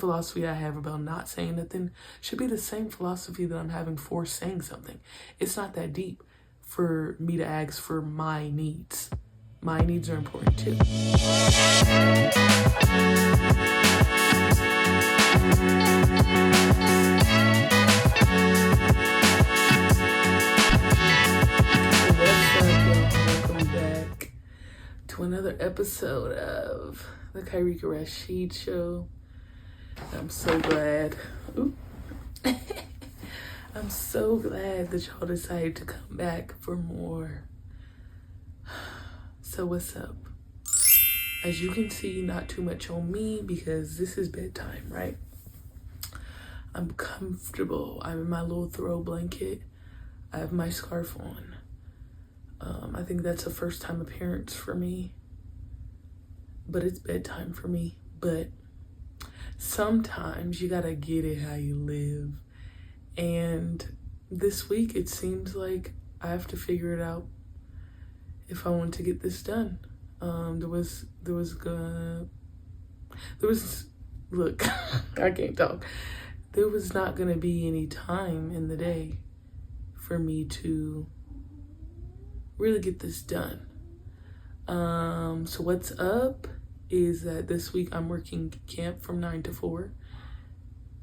philosophy I have about not saying nothing should be the same philosophy that I'm having for saying something. It's not that deep for me to ask for my needs. My needs are important too. What's up, y'all? Welcome back to another episode of the Kairika Rashid Show. I'm so glad. I'm so glad that y'all decided to come back for more. So what's up? As you can see, not too much on me because this is bedtime, right? I'm comfortable. I'm in my little throw blanket. I have my scarf on. I think that's a first time appearance for me. But it's bedtime for me. But sometimes you gotta get it how you live. And this week it seems like I have to figure it out if I want to get this done. Look, I can't talk. There was not gonna be any time in the day for me to really get this done. So what's up is that this week I'm working camp from 9 to 4.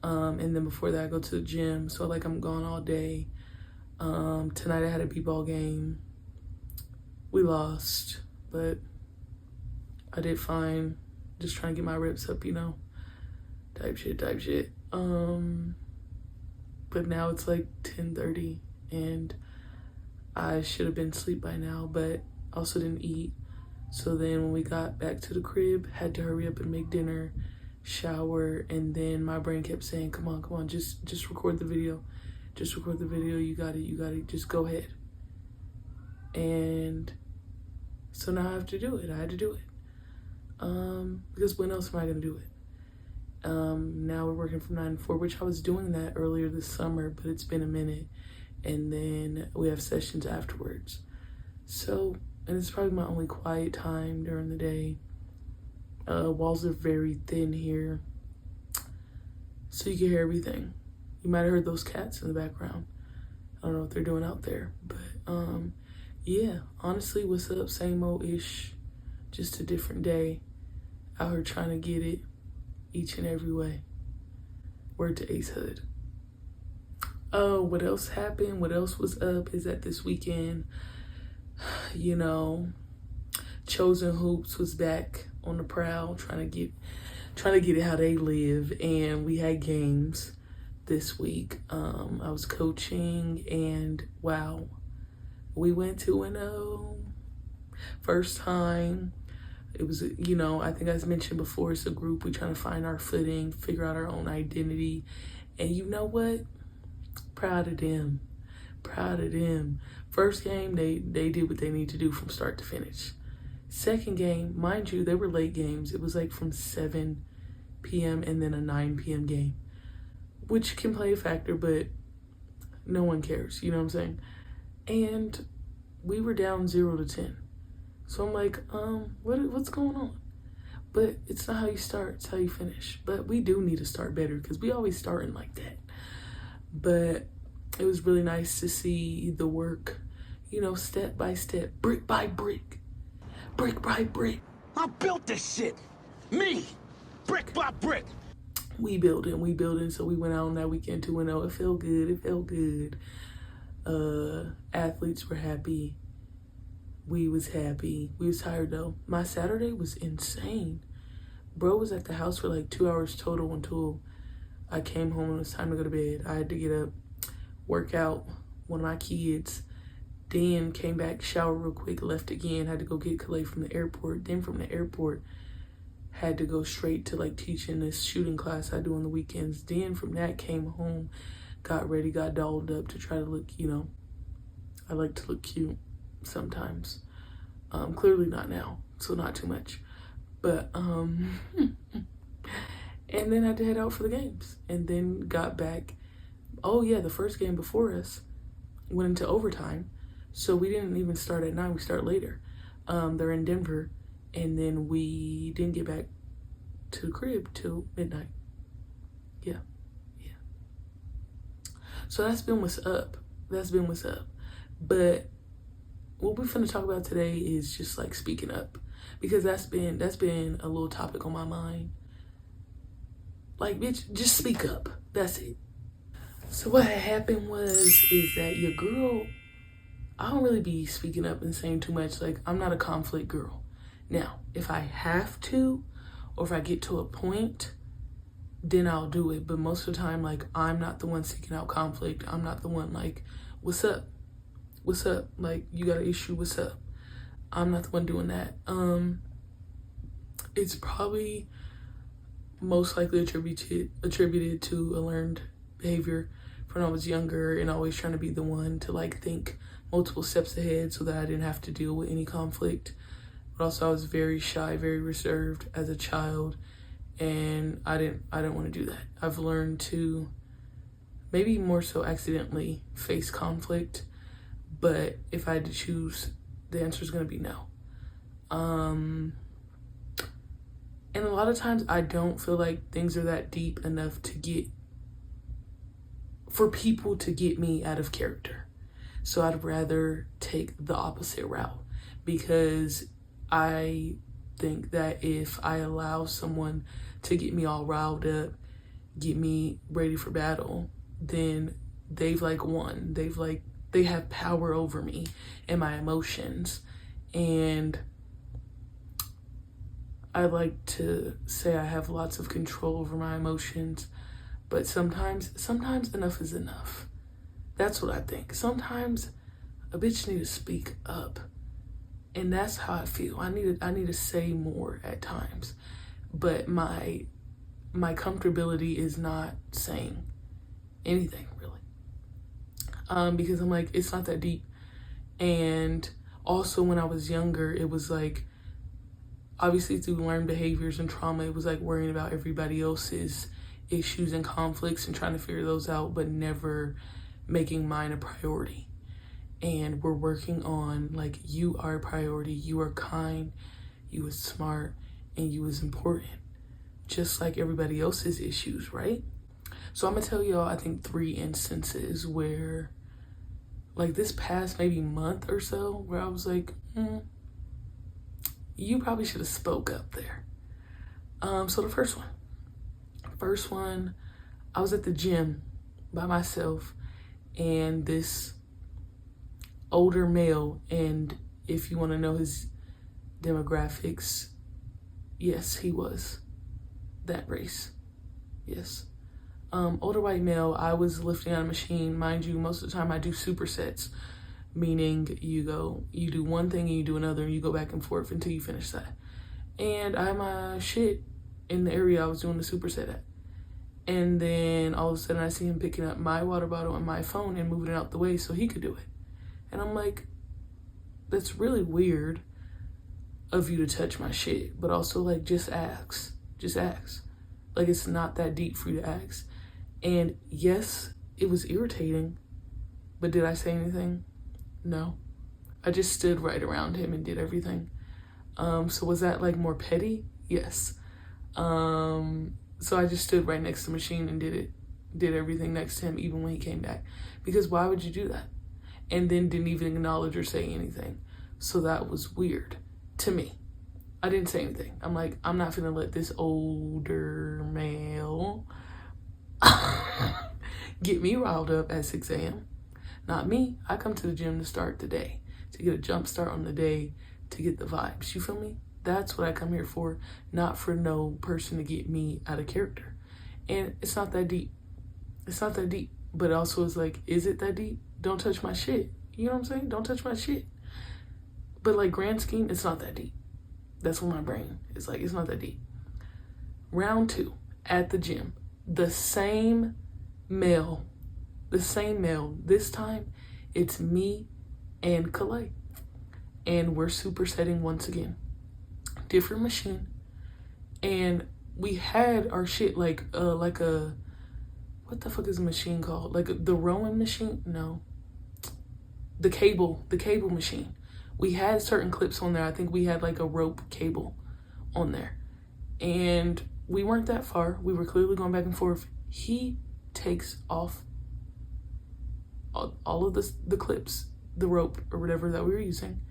And then before that I go to the gym. So like I'm gone all day. Tonight I had a b-ball game. We lost, but I did fine. Just trying to get my reps up, you know, type shit. But now it's like 10:30 and I should have been asleep by now, but also didn't eat. So then when we got back to the crib, had to hurry up and make dinner, shower, and then my brain kept saying, come on, just record the video. Just record the video, you got it, just go ahead. And so now I have to do it. I had to do it. Because when else am I gonna do it? Now we're working from 9 to 4, which I was doing that earlier this summer, but it's been a minute. And then we have sessions afterwards. So, and it's probably my only quiet time during the day. Walls are very thin here, so you can hear everything. You might have heard those cats in the background. I don't know what they're doing out there, but yeah, honestly, what's up? Same old-ish, just a different day. Out here trying to get it each and every way. Word to Ace Hood. Oh, what else happened? What else was up is that this weekend, you know, Chosen Hoops was back on the prowl, trying to get it how they live, and we had games this week. I was coaching, and wow, we went 2-0. First time. It was, you know, I think I mentioned before, it's a group. We trying to find our footing, figure out our own identity, and you know what? Proud of them. First game, they did what they need to do from start to finish. Second game, mind you, they were late games. It was like from 7 p.m. and then a 9 p.m. game, which can play a factor, but no one cares, you know what I'm saying? And we were down 0-10. So I'm like, what's going on? But it's not how you start, it's how you finish. But we do need to start better because we always starting like that. But it was really nice to see the work, you know, step by step, brick by brick. Brick by brick. I built this shit. Me. Brick by brick. We building. So we went out on that weekend 2-0. It felt good. Athletes were happy. We was happy. We was tired though. My Saturday was insane. Bro was at the house for like 2 hours total until I came home and it was time to go to bed. I had to get up, work out one of my kids. Then came back, showered real quick, left again, had to go get Calais from the airport. Then from the airport, had to go straight to like teaching this shooting class I do on the weekends. Then from that, came home, got ready, got dolled up to try to look, you know, I like to look cute sometimes. Clearly not now, so not too much. But, and then I had to head out for the games. And then got back. Oh yeah, the first game before us went into overtime. So we didn't even start at 9, we start later. They're in Denver, and then we didn't get back to the crib till midnight. Yeah. So that's been what's up. But what we're finna talk about today is just like speaking up, because that's been a little topic on my mind. Like, bitch, just speak up. That's it. So what had happened is that your girl, I don't really be speaking up and saying too much. Like, I'm not a conflict girl. Now, if I have to, or if I get to a point, then I'll do it. But most of the time, like, I'm not the one seeking out conflict. I'm not the one like, what's up? What's up? Like, you got an issue, what's up? I'm not the one doing that. It's probably most likely attributed to a learned behavior from when I was younger, and always trying to be the one to like think multiple steps ahead so that I didn't have to deal with any conflict. But also I was very shy, very reserved as a child, and I didn't want to do that. I've learned to maybe more so accidentally face conflict, but if I had to choose, the answer is going to be no. And a lot of times I don't feel like things are that deep enough for people to get me out of character. So I'd rather take the opposite route, because I think that if I allow someone to get me all riled up, get me ready for battle, then they've like won. They have power over me and my emotions. And I like to say I have lots of control over my emotions, but sometimes enough is enough. That's what I think. Sometimes a bitch need to speak up. And that's how I feel. I need to say more at times. But my comfortability is not saying anything really. Because I'm like, it's not that deep. And also when I was younger, it was like, obviously through learned behaviors and trauma, it was like worrying about everybody else's issues and conflicts and trying to figure those out, but never making mine a priority. And we're working on, like, you are a priority, you are kind, you are smart, and you is important, just like everybody else's issues, right? So I'm gonna tell y'all, I think 3 instances where, like, this past maybe month or so, where I was like, you probably should have spoke up there. So the first one, I was at the gym by myself, and this older male, and if you want to know his demographics, yes, he was that race. Yes. Older white male. I was lifting on a machine. Mind you, most of the time I do supersets, meaning you do one thing and you do another, and you go back and forth until you finish that. And I had my shit in the area I was doing the superset at. And then all of a sudden I see him picking up my water bottle and my phone and moving it out the way so he could do it. And I'm like, that's really weird of you to touch my shit, but also like, just ask. Like, it's not that deep for you to ask. And yes, it was irritating, but did I say anything? No. I just stood right around him and did everything. So was that like more petty? Yes. So I just stood right next to the machine and did everything next to him, even when he came back. Because why would you do that? And then didn't even acknowledge or say anything. So that was weird to me. I didn't say anything. I'm like, I'm not gonna let this older male get me riled up at 6 a.m. Not me. I come to the gym to start the day, to get a jump start on the day, to get the vibes. You feel me? That's what I come here for, not for no person to get me out of character. And it's not that deep. But also it's like, is it that deep? Don't touch my shit. You know what I'm saying? Don't touch my shit. But like, grand scheme, it's not that deep. That's what my brain is like. It's not that deep. Round 2 at the gym. The same male. This time it's me and Kalei. And we're supersetting once again. Different machine. And we had our shit like a, what the fuck is a machine called? Like the rowing machine? No. The cable machine. We had certain clips on there. I think we had like a rope cable on there. And we weren't that far. We were clearly going back and forth. He takes off all of the clips, the rope or whatever that we were using.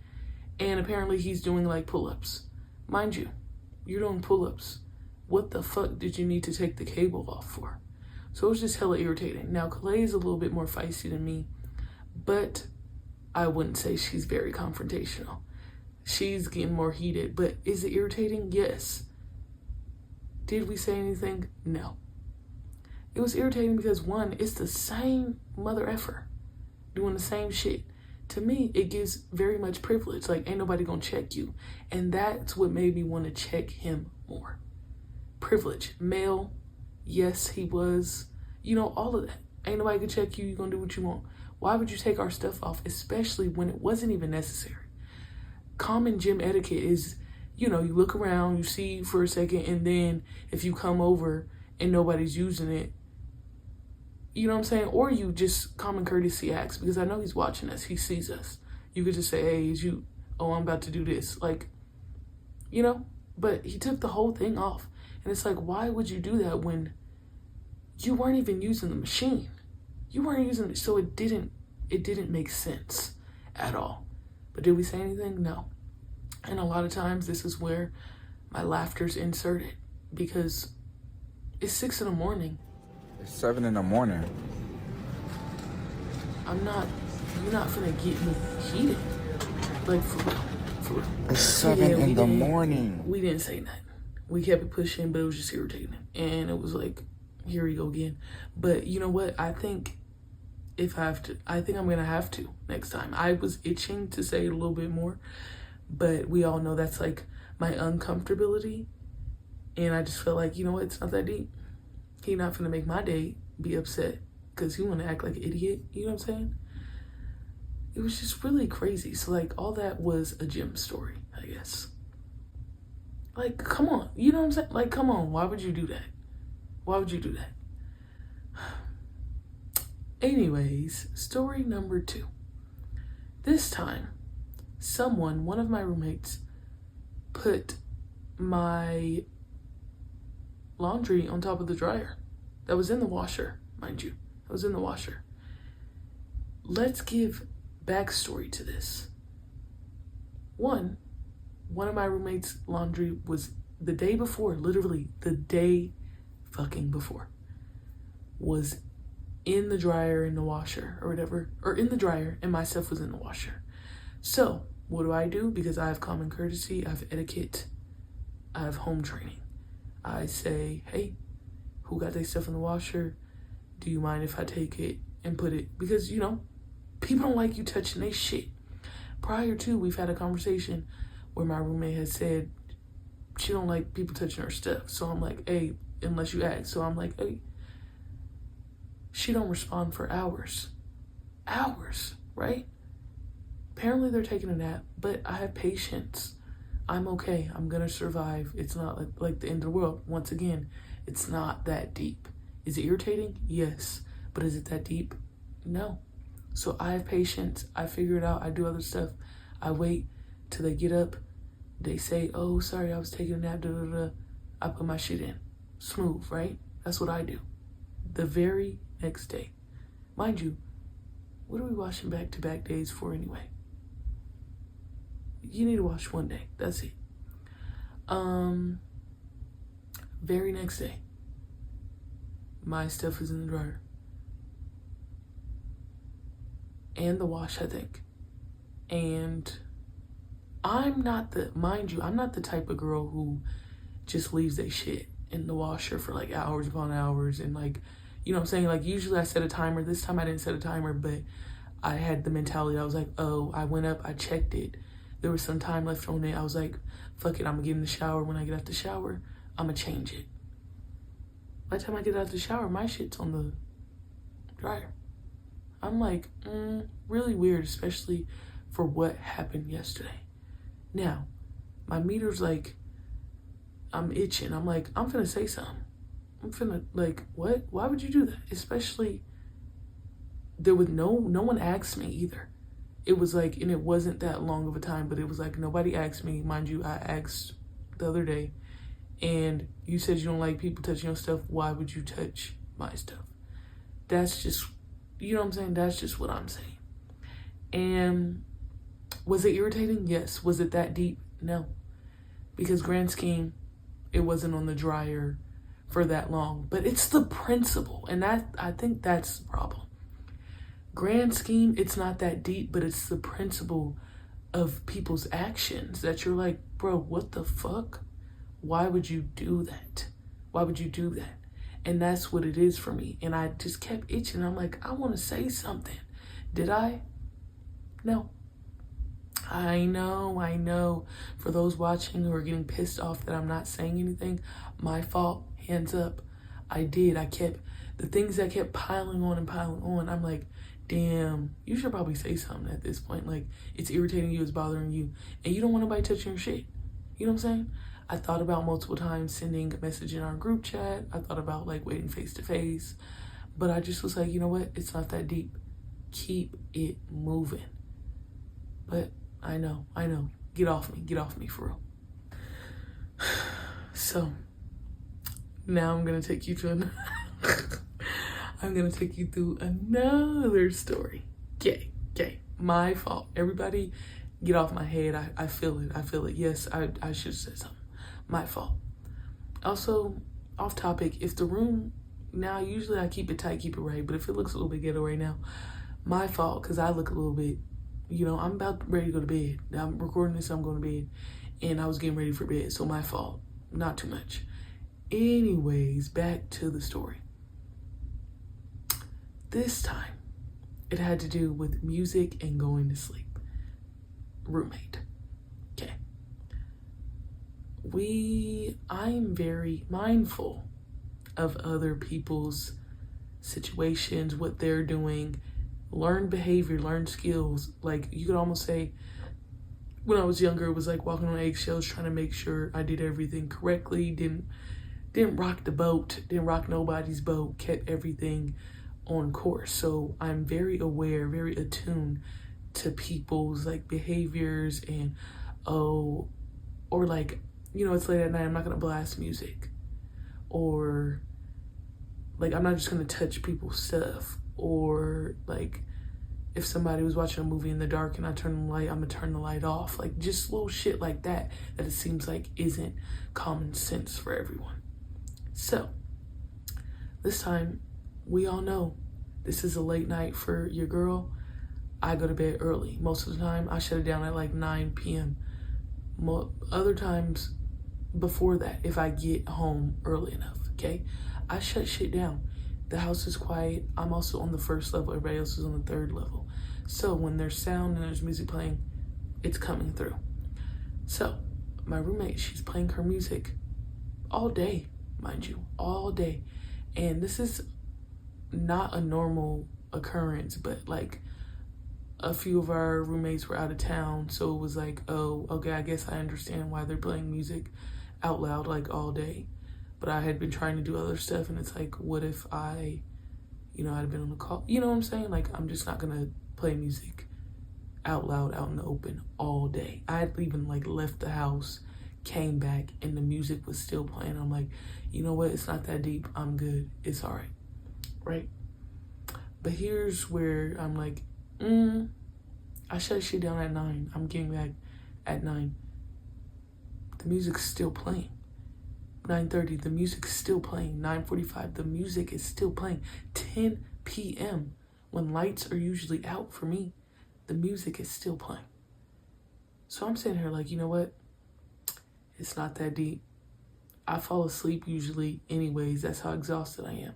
And apparently he's doing like pull-ups. Mind you, you're doing pull-ups. What the fuck did you need to take the cable off for? So it was just hella irritating. Now, Kalei is a little bit more feisty than me, but I wouldn't say she's very confrontational. She's getting more heated, but is it irritating? Yes. Did we say anything? No. It was irritating because, one, it's the same mother effer doing the same shit. To me, it gives very much privilege. Like, ain't nobody gonna check you. And that's what made me want to check him more. Privilege. Male. Yes, he was. You know, all of that. Ain't nobody can check you. You're gonna do what you want. Why would you take our stuff off, especially when it wasn't even necessary? Common gym etiquette is, you know, you look around, you see for a second, and then if you come over and nobody's using it, you know what I'm saying? Or you just common courtesy acts, because I know he's watching us. He sees us. You could just say, hey, is you, oh, I'm about to do this. Like, you know, but he took the whole thing off. And it's like, why would you do that when you weren't even using the machine? You weren't using it, so it didn't make sense at all. But did we say anything? No. And a lot of times this is where my laughter's inserted, because it's 6 in the morning. It's 7 in the morning. You're not finna get me heated. Like, for real. It's 7 in the morning. We didn't say nothing. We kept it pushing, but it was just irritating. And it was like, here we go again. But you know what? I think I'm gonna have to next time. I was itching to say it a little bit more, but we all know that's like my uncomfortability. And I just felt like, you know what? It's not that deep. He not finna make my day be upset because he wanna act like an idiot. You know what I'm saying? It was just really crazy. So like, all that was a gym story, I guess. Like, come on. You know what I'm saying? Like, come on. Why would you do that? Why would you do that? Anyways, story number 2. This time, one of my roommates, put my laundry on top of the dryer. That was in the washer, mind you. That was in the washer. Let's give backstory to this. One of my roommates' laundry was the day before, literally the day fucking before, was in the dryer, in the washer, or whatever, or in the dryer, and my stuff was in the washer. So what do? Because I have common courtesy, I have etiquette, I have home training. I say, hey, who got their stuff in the washer? Do you mind if I take it and put it? Because, you know, people don't like you touching their shit. Prior to, we've had a conversation where my roommate has said she don't like people touching her stuff. So I'm like, hey, unless you ask. So I'm like, hey. She don't respond for hours. Hours, right? Apparently they're taking a nap, but I have patience. I'm okay. I'm gonna survive. It's not like the end of the world. Once again, it's not that deep. Is it irritating? Yes. But is it that deep? No. So I have patience. I figure it out. I do other stuff. I wait till they get up. They say, oh, sorry, I was taking a nap. I put my shit in. Smooth, right? That's what I do. The very next day. Mind you, what are we washing back-to-back days for anyway? You need to wash one day. That's it. Very next day, my stuff is in the dryer. And the wash, I think. And I'm not the type of girl who just leaves their shit in the washer for like hours upon hours and like, you know what I'm saying? Like, usually I set a timer. This time I didn't set a timer, but I had the mentality. I was like, oh, I went up, I checked it. There was some time left on it. I was like, fuck it, I'm gonna get in the shower. When I get out the shower, I'm gonna change it. By the time I get out the shower, my shit's on the dryer. I'm like, really weird, especially for what happened yesterday. Now, my meter's like, I'm itching. I'm like, I'm finna say something. I'm finna, like, what? Why would you do that? Especially, there was no one asked me either. It was like, and it wasn't that long of a time, but it was like, nobody asked me. Mind you, I asked the other day, and you said you don't like people touching your stuff. Why would you touch my stuff? That's just, you know what I'm saying? That's just what I'm saying. And was it irritating? Yes. Was it that deep? No. Because grand scheme, it wasn't on the dryer for that long. But it's the principle. And that, I think that's the problem. Grand scheme, it's not that deep, but it's the principle of people's actions that you're like, bro, what the fuck? Why would you do that? Why would you do that? And that's what it is for me. And I just kept itching. I'm like, I want to say something. Did I? No. I know. For those watching who are getting pissed off that I'm not saying anything, my fault, hands up. I did. The things that kept piling on, I'm like, damn, you should probably say something at this point. Like, it's irritating you, it's bothering you, and you don't want nobody touching your shit. You know what I'm saying? I thought about multiple times sending a message in our group chat. I thought about like waiting face to face, but I just was like, you know what? It's not that deep. Keep it moving. But I know. Get off me for real. So now I'm gonna take you to I'm gonna take you through another story. Okay. My fault. Everybody get off my head. I feel it. Yes, I should have said something. My fault. Also, off topic, if the room, now usually I keep it tight, keep it right, but if it looks a little bit ghetto right now, my fault, because I look a little bit, I'm about ready to go to bed. I'm recording this, I'm going to bed, and I was getting ready for bed, so my fault. Not too much. Anyways, back to the story. This time, it had to do with music and going to sleep. Roommate. Okay. I'm very mindful of other people's situations, what they're doing, learn behavior, learn skills. Like, you could almost say, when I was younger, it was like walking on eggshells, trying to make sure I did everything correctly, didn't rock the boat, didn't rock nobody's boat, kept everything on course. So I'm very aware, very attuned to people's like behaviors and, or like, it's late at night, I'm not gonna blast music. Or like, I'm not just gonna touch people's stuff. Or like, if somebody was watching a movie in the dark and I turn the light, I'm gonna turn the light off. Like, just little shit like that it seems like isn't common sense for everyone. So this time, we all know this is a late night for your girl. I go to bed early. Most of the time, I shut it down at like 9 p.m. Other times before that, if I get home early enough, okay? I shut shit down. The house is quiet. I'm also on the first level. Everybody else is on the third level. So when there's sound and there's music playing, it's coming through. So my roommate, she's playing her music all day, mind you, all day. And this is not a normal occurrence, but like a few of our roommates were out of town. So it was like, oh, okay, I guess I understand why they're playing music out loud like all day. But I had been trying to do other stuff, and it's like, what if I'd been on the call? You know what I'm saying? Like, I'm just not gonna play music out loud, out in the open all day. I had even like left the house, came back, and the music was still playing. I'm like, you know what? It's not that deep. I'm good. It's all right. Right? But here's where I'm like, I shut shit down at 9. I'm getting back at 9. The music's still playing. 9:30, the music's still playing. 9:45, the music is still playing. 10 p.m., when lights are usually out for me, the music is still playing. So I'm sitting here like, you know what? It's not that deep. I fall asleep usually anyways. That's how exhausted I am.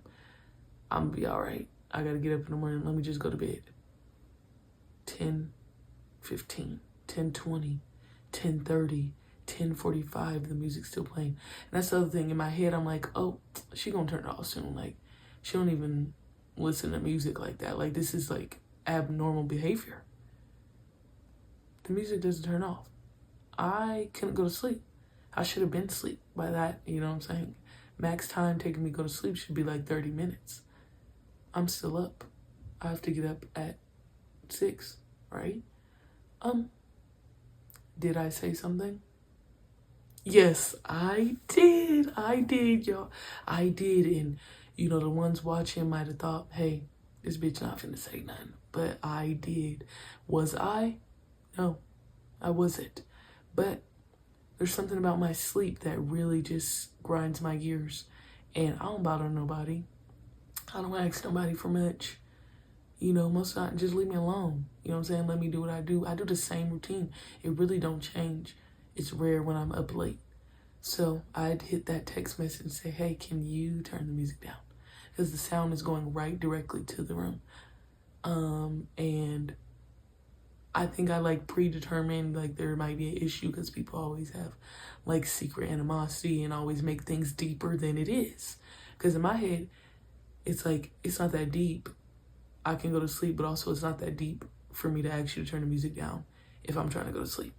I'm gonna be all right. I gotta get up in the morning. Let me just go to bed. 10:15, 10:20, 10:30, 10:45, the music's still playing. And that's the other thing. In my head, I'm like, oh, she gonna turn it off soon. Like, she don't even listen to music like that. Like, this is like abnormal behavior. The music doesn't turn off. I couldn't go to sleep. I should have been asleep by that, you know what I'm saying? Max time taking me to go to sleep should be like 30 minutes. I'm still up. I have to get up at 6, right? Did I say something? Yes, I did. I did, y'all. I did. And, you know, the ones watching might have thought, hey, this bitch not finna say nothing. But I did. Was I? No, I wasn't. But there's something about my sleep that really just grinds my gears. And I don't bother nobody. I don't ask nobody for much. You know, most of the time, just leave me alone. You know what I'm saying? Let me do what I do. I do the same routine. It really don't change. It's rare when I'm up late. So I'd hit that text message and say, hey, can you turn the music down? Because the sound is going right directly to the room. And I think I like predetermined, like there might be an issue because people always have like secret animosity and always make things deeper than it is. Because in my head, it's like, it's not that deep. I can go to sleep, but also it's not that deep for me to ask you to turn the music down if I'm trying to go to sleep.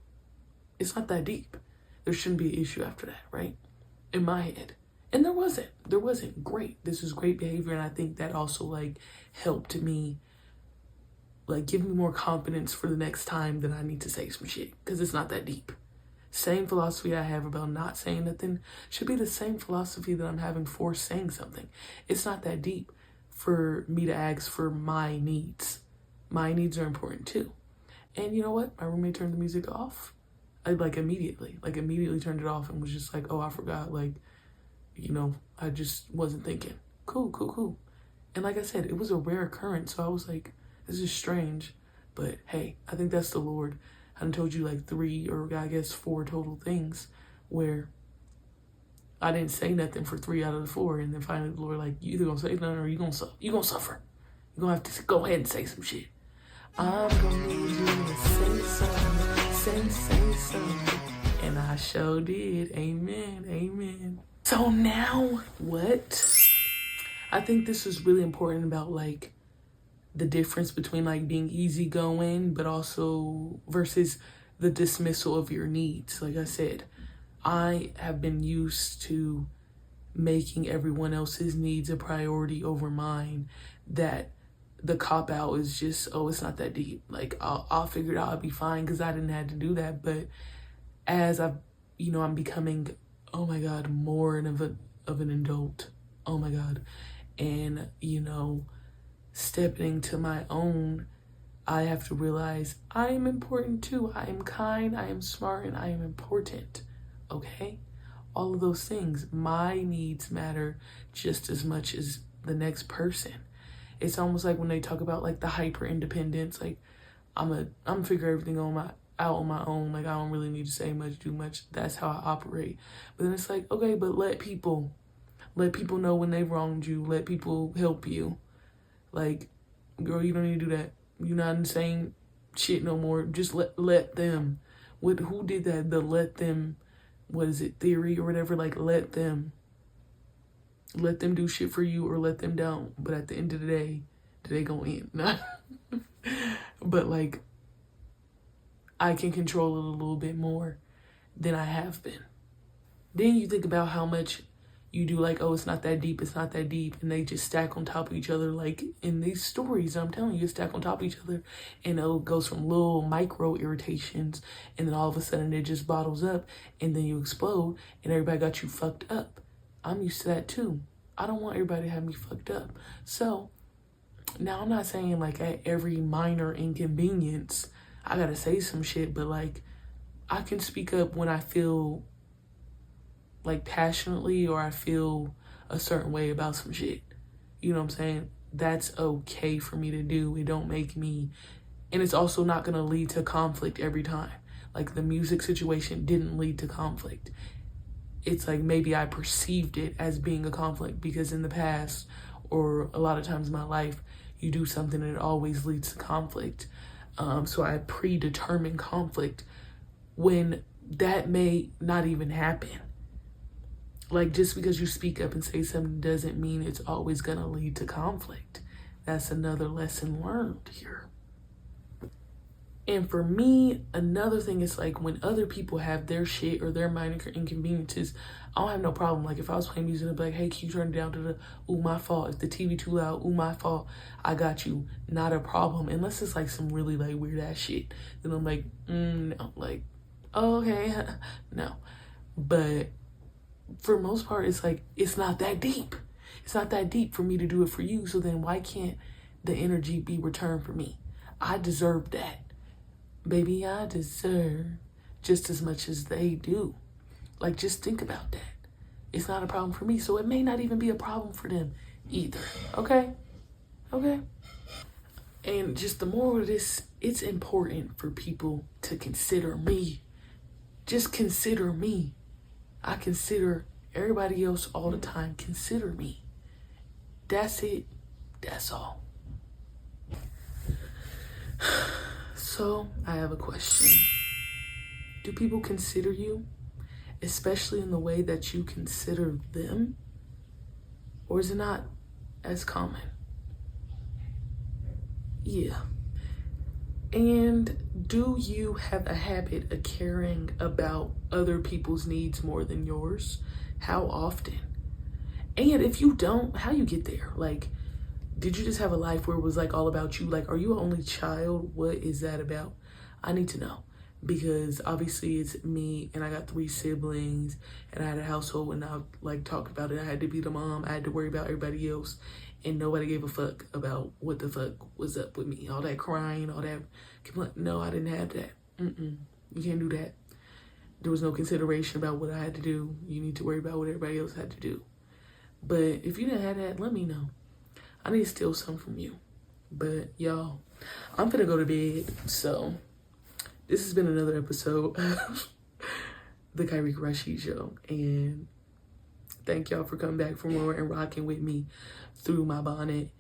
It's not that deep. There shouldn't be an issue after that, right? In my head. And there wasn't. There wasn't. Great. This was great behavior. And I think that also like helped me, like give me more confidence for the next time that I need to say some shit. Because it's not that deep. Same philosophy I have about not saying nothing should be the same philosophy that I'm having for saying something. It's not that deep for me to ask for my needs. My needs are important too. And you know what? My roommate turned the music off. I immediately turned it off and was just like, oh, I forgot. Like, you know, I just wasn't thinking. Cool. And like I said, it was a rare occurrence. So I was like, this is strange. But hey, I think that's the Lord. I done told you like 3 or I guess 4 total things where I didn't say nothing for 3 out of the 4. And then finally the Lord like, you either gonna say nothing or you gonna suffer. You're gonna have to go ahead and say some shit. I'm gonna need you to say something, say something. And I sure did. Amen. So now what? I think this is really important about like the difference between like being easygoing, but also versus the dismissal of your needs. Like I said, I have been used to making everyone else's needs a priority over mine, that the cop out is just, oh, it's not that deep. Like I'll figure it out. I'll be fine because I didn't have to do that. But as I'm becoming, oh my God, more of an adult. Oh my God. And, stepping to my own, I have to realize I am important too. I am kind, I am smart, and I am important. Okay? All of those things. My needs matter just as much as the next person. It's almost like when they talk about like the hyper independence, like I'm figure everything out on my own. Like I don't really need to say much, do much. That's how I operate. But then it's like, okay, but let people know when they wronged you. Let people help you. Like, girl, you don't need to do that. You're not saying shit no more. Just let them. Who did that? The let them, what is it, theory or whatever? Like let them do shit for you or let them down. But at the end of the day, they gonna end. But like, I can control it a little bit more than I have been. Then you think about how much you do like, oh, it's not that deep, and they just stack on top of each other. Like in these stories, I'm telling you, stack on top of each other, and it goes from little micro irritations, and then all of a sudden it just bottles up, and then you explode, and everybody got you fucked up. I'm used to that too. I don't want everybody to have me fucked up. So now I'm not saying like at every minor inconvenience, I gotta say some shit, but like I can speak up when I feel like passionately or I feel a certain way about some shit. You know what I'm saying? That's okay for me to do. It don't make me, and it's also not gonna lead to conflict every time. Like the music situation didn't lead to conflict. It's like maybe I perceived it as being a conflict because in the past or a lot of times in my life, you do something and it always leads to conflict. So I predetermine conflict when that may not even happen. Like just because you speak up and say something doesn't mean it's always gonna lead to conflict. That's another lesson learned here. And for me, another thing is like when other people have their shit or their minor inconveniences, I don't have no problem. Like if I was playing music, I'd be like, hey, can you turn it down to the, ooh, my fault. If the TV too loud, ooh, my fault. I got you. Not a problem. Unless it's like some really like weird ass shit. Then I'm like, no. Like, oh, okay, no. But for most part, it's like, it's not that deep. It's not that deep for me to do it for you. So then why can't the energy be returned for me? I deserve that. Baby, I deserve just as much as they do. Like, just think about that. It's not a problem for me, so it may not even be a problem for them either. Okay? Okay? And just the moral of this, it's important for people to consider me. Just consider me. I consider everybody else all the time. Consider me. That's it. That's all. So, I have a question. Do people consider you, especially in the way that you consider them? Or is it not as common? Yeah. And do you have a habit of caring about other people's needs more than yours? How often? And if you don't, how you get there? Like, did you just have a life where it was like all about you? Like, are you an only child? What is that about? I need to know. Because obviously it's me and I got 3 siblings and I had a household, and I like talked about it. I had to be the mom. I had to worry about everybody else, and nobody gave a fuck about what the fuck was up with me. All that crying, all that complaint. No, I didn't have that. You can't do that. There was no consideration about what I had to do. You need to worry about what everybody else had to do. But if you didn't have that, let me know. I need to steal some from you. But y'all, I'm gonna go to bed. So this has been another episode of the Kyrie Rashid Show. And thank y'all for coming back for more and rocking with me through my bonnet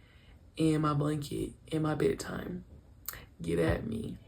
and my blanket and my bedtime. Get at me.